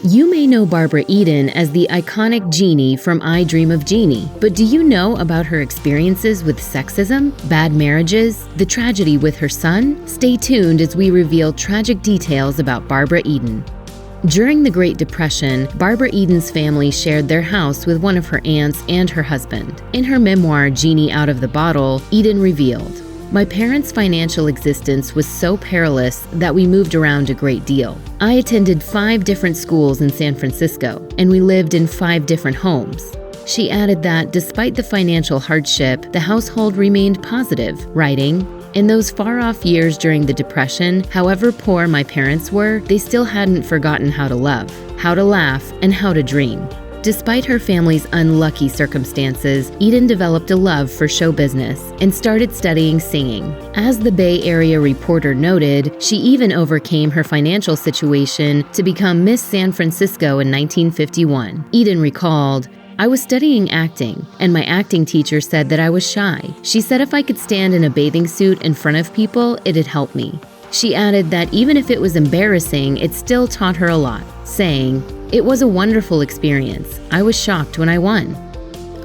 You may know Barbara Eden as the iconic Jeannie from I Dream of Jeannie, but do you know about her experiences with sexism, bad marriages, the tragedy with her son? Stay tuned as we reveal tragic details about Barbara Eden. During the Great Depression, Barbara Eden's family shared their house with one of her aunts and her husband. In her memoir, Jeannie Out of the Bottle, Eden revealed, "My parents' financial existence was so perilous that we moved around a great deal. I attended 5 different schools in San Francisco, and we lived in 5 different homes." She added that despite the financial hardship, the household remained positive, writing, "In those far-off years during the Depression, however poor my parents were, they still hadn't forgotten how to love, how to laugh, and how to dream." Despite her family's unlucky circumstances, Eden developed a love for show business and started studying singing. As the Bay Area Reporter noted, she even overcame her financial situation to become Miss San Francisco in 1951. Eden recalled, "I was studying acting, and my acting teacher said that I was shy. She said if I could stand in a bathing suit in front of people, it'd help me." She added that even if it was embarrassing, it still taught her a lot, saying, "It was a wonderful experience. I was shocked when I won."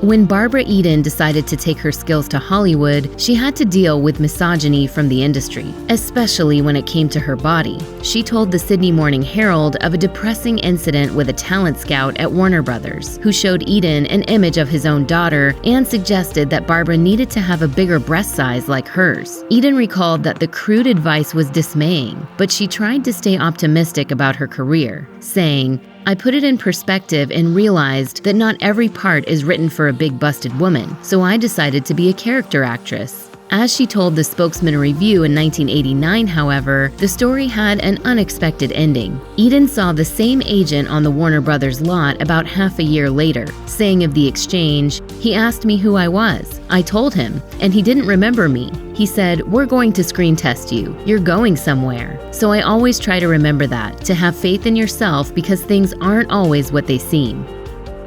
When Barbara Eden decided to take her skills to Hollywood, she had to deal with misogyny from the industry, especially when it came to her body. She told the Sydney Morning Herald of a depressing incident with a talent scout at Warner Brothers, who showed Eden an image of his own daughter and suggested that Barbara needed to have a bigger breast size like hers. Eden recalled that the crude advice was dismaying, but she tried to stay optimistic about her career, saying, "I put it in perspective and realized that not every part is written for a big busted woman, so I decided to be a character actress." As she told the Spokesman Review in 1989, however, the story had an unexpected ending. Eden saw the same agent on the Warner Brothers lot about half a year later, saying of the exchange, "He asked me who I was. I told him, and he didn't remember me. He said, 'We're going to screen test you. You're going somewhere.' So I always try to remember that, to have faith in yourself because things aren't always what they seem."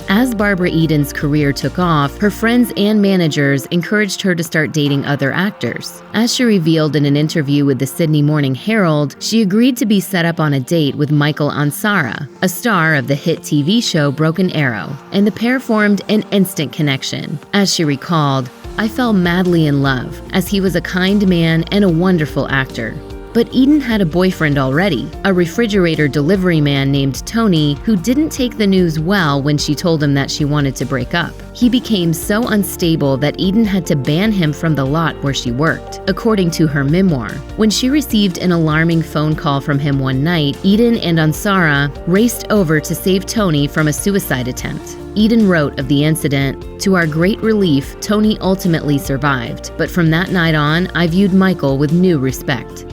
As Barbara Eden's career took off, her friends and managers encouraged her to start dating other actors. As she revealed in an interview with the Sydney Morning Herald, she agreed to be set up on a date with Michael Ansara, a star of the hit TV show Broken Arrow, and the pair formed an instant connection. As she recalled, "I fell madly in love, as he was a kind man and a wonderful actor." But Eden had a boyfriend already, a refrigerator delivery man named Tony, who didn't take the news well when she told him that she wanted to break up. He became so unstable that Eden had to ban him from the lot where she worked, according to her memoir. When she received an alarming phone call from him one night, Eden and Ansara raced over to save Tony from a suicide attempt. Eden wrote of the incident, "To our great relief, Tony ultimately survived, but from that night on, I viewed Michael with new respect."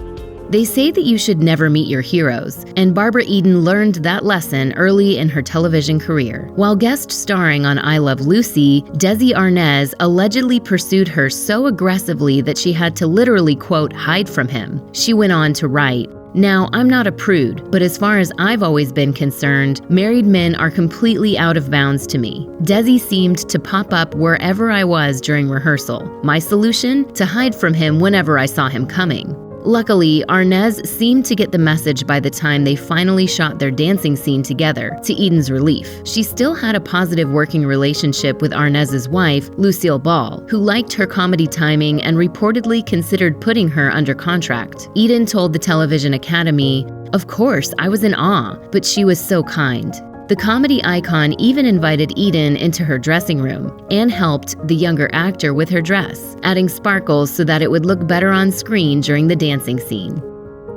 They say that you should never meet your heroes, and Barbara Eden learned that lesson early in her television career. While guest starring on I Love Lucy, Desi Arnaz allegedly pursued her so aggressively that she had to literally, quote, hide from him. She went on to write, "Now, I'm not a prude, but as far as I've always been concerned, married men are completely out of bounds to me. Desi seemed to pop up wherever I was during rehearsal. My solution? To hide from him whenever I saw him coming." Luckily, Arnaz seemed to get the message by the time they finally shot their dancing scene together, to Eden's relief. She still had a positive working relationship with Arnaz's wife, Lucille Ball, who liked her comedy timing and reportedly considered putting her under contract. Eden told the Television Academy, "Of course, I was in awe, but she was so kind." The comedy icon even invited Eden into her dressing room and helped the younger actor with her dress, adding sparkles so that it would look better on screen during the dancing scene.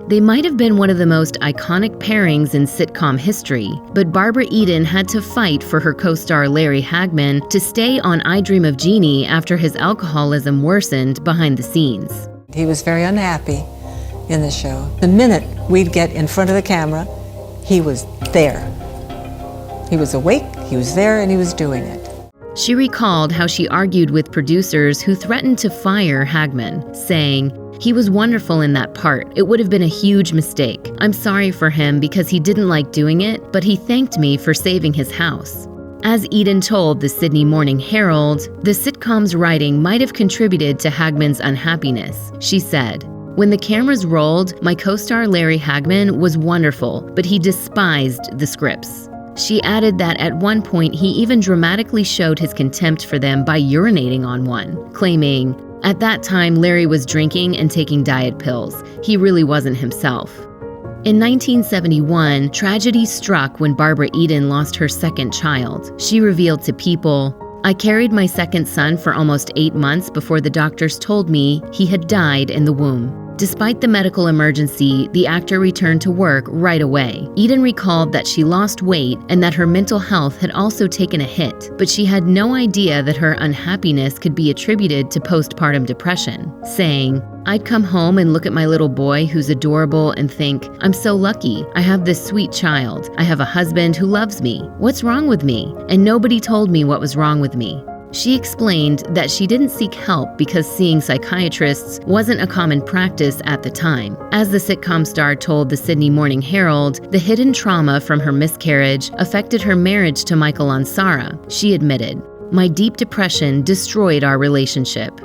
They might have been one of the most iconic pairings in sitcom history, but Barbara Eden had to fight for her co-star Larry Hagman to stay on I Dream of Jeannie after his alcoholism worsened behind the scenes. He was very unhappy in the show. The minute we'd get in front of the camera, he was there. He was awake, he was there, and he was doing it. She recalled how she argued with producers who threatened to fire Hagman, saying, "He was wonderful in that part. It would have been a huge mistake. I'm sorry for him because he didn't like doing it, but he thanked me for saving his house." As Eden told the Sydney Morning Herald, the sitcom's writing might have contributed to Hagman's unhappiness. She said, "When the cameras rolled, my co-star Larry Hagman was wonderful, but he despised the scripts. She added that at one point he even dramatically showed his contempt for them by urinating on one, claiming, "At that time, Larry was drinking and taking diet pills. He really wasn't himself." In 1971, tragedy struck when Barbara Eden lost her second child. She revealed to People, "I carried my second son for almost 8 months before the doctors told me he had died in the womb." Despite the medical emergency, the actor returned to work right away. Eden recalled that she lost weight and that her mental health had also taken a hit, but she had no idea that her unhappiness could be attributed to postpartum depression, saying, "I'd come home and look at my little boy who's adorable and think, I'm so lucky. I have this sweet child. I have a husband who loves me. What's wrong with me? And nobody told me what was wrong with me." She explained that she didn't seek help because seeing psychiatrists wasn't a common practice at the time. As the sitcom star told the Sydney Morning Herald, the hidden trauma from her miscarriage affected her marriage to Michael Ansara. She admitted, "My deep depression destroyed our relationship."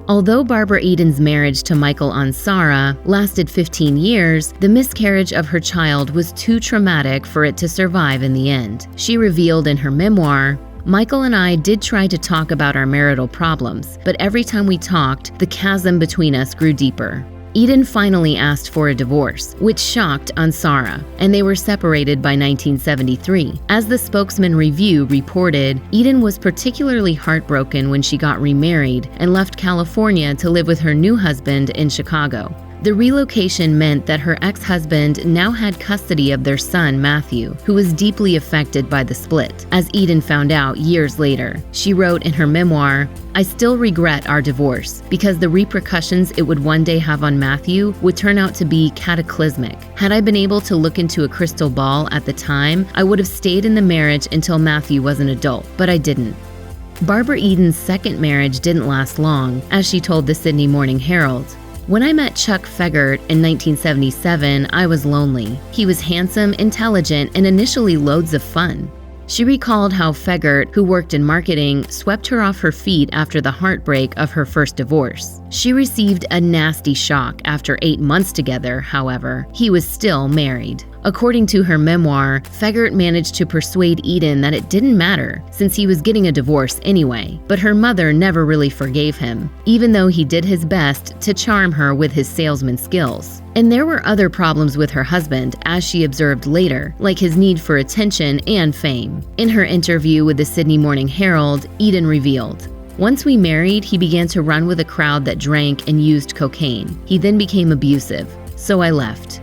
Although Barbara Eden's marriage to Michael Ansara lasted 15 years, the miscarriage of her child was too traumatic for it to survive in the end. She revealed in her memoir, "Michael and I did try to talk about our marital problems, but every time we talked, the chasm between us grew deeper." Eden finally asked for a divorce, which shocked Ansara, and they were separated by 1973. As the Spokesman Review reported, Eden was particularly heartbroken when she got remarried and left California to live with her new husband in Chicago. The relocation meant that her ex-husband now had custody of their son, Matthew, who was deeply affected by the split, as Eden found out years later. She wrote in her memoir, "I still regret our divorce because the repercussions it would one day have on Matthew would turn out to be cataclysmic. Had I been able to look into a crystal ball at the time, I would have stayed in the marriage until Matthew was an adult, but I didn't." Barbara Eden's second marriage didn't last long, as she told the Sydney Morning Herald. "When I met Chuck Fegert in 1977, I was lonely. He was handsome, intelligent, and initially loads of fun." She recalled how Fegert, who worked in marketing, swept her off her feet after the heartbreak of her first divorce. She received a nasty shock after 8 months together, however. He was still married. According to her memoir, Fegert managed to persuade Eden that it didn't matter, since he was getting a divorce anyway, but her mother never really forgave him, even though he did his best to charm her with his salesman skills. And there were other problems with her husband, as she observed later, like his need for attention and fame. In her interview with the Sydney Morning Herald, Eden revealed, "Once we married, he began to run with a crowd that drank and used cocaine. He then became abusive, so I left."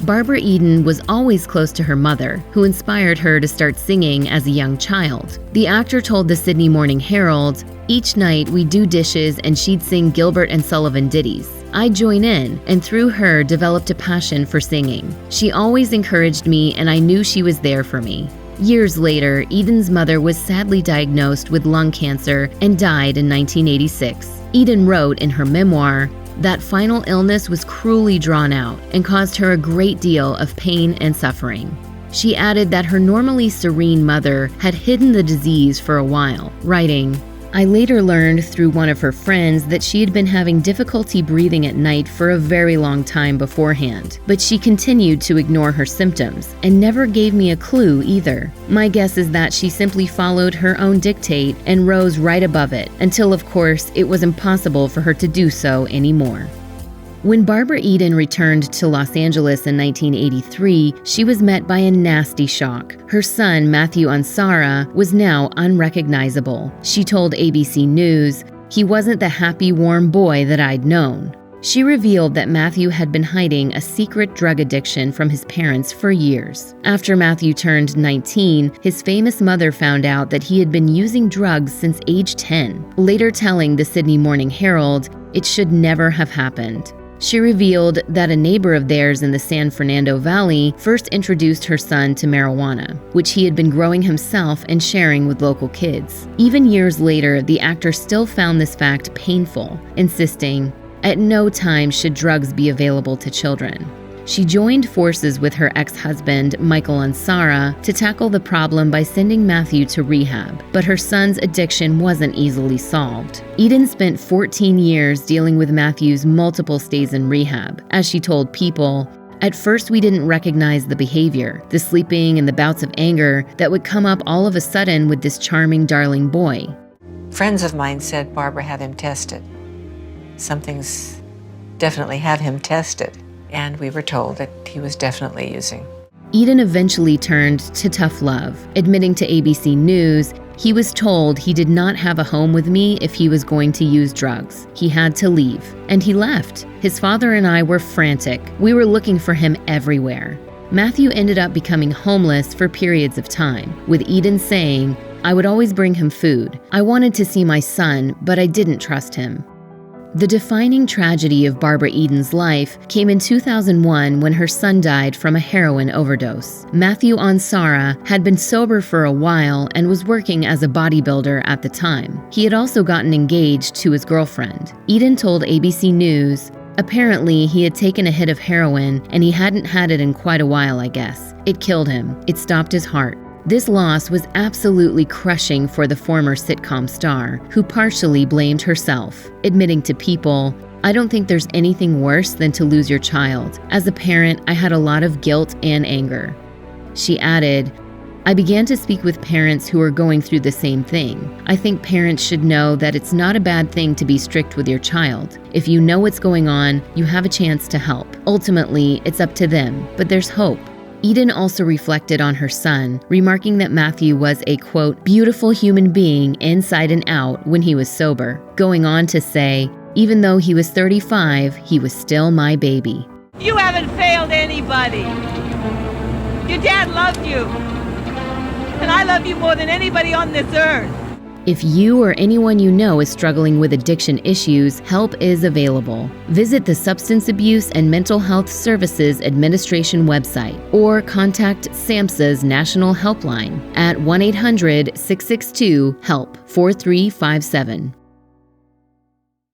Barbara Eden was always close to her mother, who inspired her to start singing as a young child. The actor told the Sydney Morning Herald, "Each night we'd do dishes and she'd sing Gilbert and Sullivan ditties. I'd join in, and through her developed a passion for singing. She always encouraged me and I knew she was there for me." Years later, Eden's mother was sadly diagnosed with lung cancer and died in 1986. Eden wrote in her memoir, "That final illness was cruelly drawn out and caused her a great deal of pain and suffering." She added that her normally serene mother had hidden the disease for a while, writing, "I later learned through one of her friends that she had been having difficulty breathing at night for a very long time beforehand, but she continued to ignore her symptoms and never gave me a clue either. My guess is that she simply followed her own dictate and rose right above it, until of course it was impossible for her to do so anymore." When Barbara Eden returned to Los Angeles in 1983, she was met by a nasty shock. Her son, Matthew Ansara, was now unrecognizable. She told ABC News, "He wasn't the happy, warm boy that I'd known." She revealed that Matthew had been hiding a secret drug addiction from his parents for years. After Matthew turned 19, his famous mother found out that he had been using drugs since age 10, later telling the Sydney Morning Herald, "It should never have happened." She revealed that a neighbor of theirs in the San Fernando Valley first introduced her son to marijuana, which he had been growing himself and sharing with local kids. Even years later, the actor still found this fact painful, insisting, "At no time should drugs be available to children." She joined forces with her ex-husband, Michael Ansara, to tackle the problem by sending Matthew to rehab, but her son's addiction wasn't easily solved. Eden spent 14 years dealing with Matthew's multiple stays in rehab. As she told People, At first, we didn't recognize the behavior, the sleeping and the bouts of anger that would come up all of a sudden with this charming, darling boy. Friends of mine said, Barbara, have him tested. Something's definitely have him tested. And we were told that he was definitely using. Eden eventually turned to tough love, admitting to ABC News he was told he did not have a home with me if he was going to use drugs. He had to leave, and he left. His father and I were frantic. We were looking for him everywhere. Matthew ended up becoming homeless for periods of time, with Eden saying, I would always bring him food. I wanted to see my son, but I didn't trust him. The defining tragedy of Barbara Eden's life came in 2001 when her son died from a heroin overdose. Michael Ansara had been sober for a while and was working as a bodybuilder at the time. He had also gotten engaged to his girlfriend. Eden told ABC News, apparently he had taken a hit of heroin and he hadn't had it in quite a while, I guess. It killed him. It stopped his heart. This loss was absolutely crushing for the former sitcom star, who partially blamed herself, admitting to People, I don't think there's anything worse than to lose your child. As a parent, I had a lot of guilt and anger. She added, I began to speak with parents who are going through the same thing. I think parents should know that it's not a bad thing to be strict with your child. If you know what's going on, you have a chance to help. Ultimately, it's up to them, but there's hope. Eden also reflected on her son, remarking that Matthew was a, quote, beautiful human being inside and out when he was sober, going on to say, even though he was 35, he was still my baby. You haven't failed anybody. Your dad loved you. And I love you more than anybody on this earth. If you or anyone you know is struggling with addiction issues, help is available. Visit the Substance Abuse and Mental Health Services Administration website or contact SAMHSA's National Helpline at 1-800-662-HELP 4357.